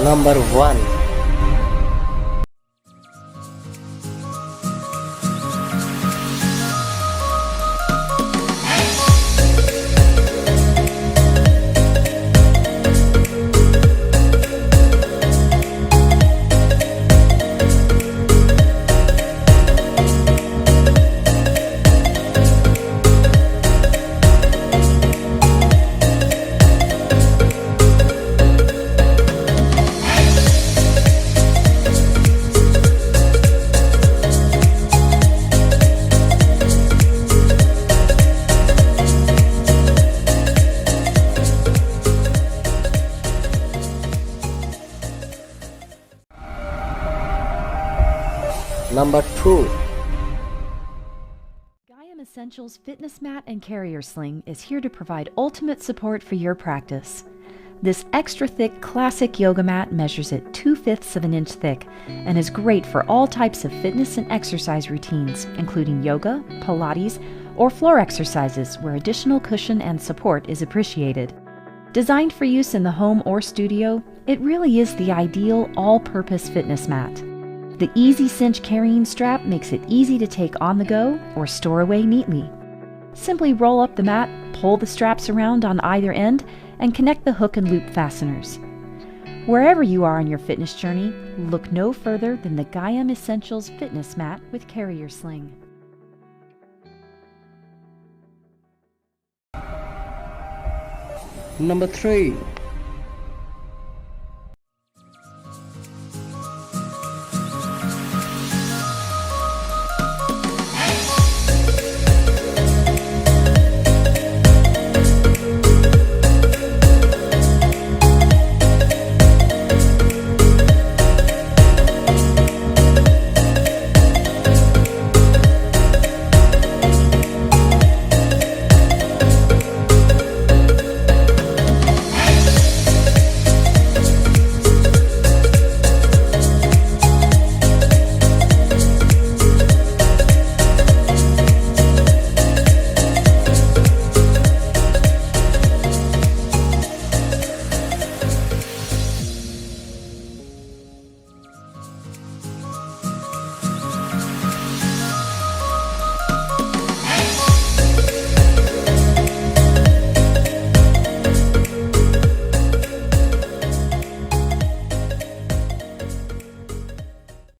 Number 1. Number 2. Gaiam Essentials Fitness Mat and Carrier Sling is here to provide ultimate support for your practice. This extra thick classic yoga mat measures at 2/5 of an inch thick and is great for all types of fitness and exercise routines, including yoga, Pilates, or floor exercises where additional cushion and support is appreciated. Designed for use in the home or studio, it really is the ideal all-purpose fitness mat. The easy cinch carrying strap makes it easy to take on the go or store away neatly. Simply roll up the mat, pull the straps around on either end, and connect the hook and loop fasteners. Wherever you are on your fitness journey, look no further than the Gaiam Essentials Fitness Mat with Carrier Sling. Number 3.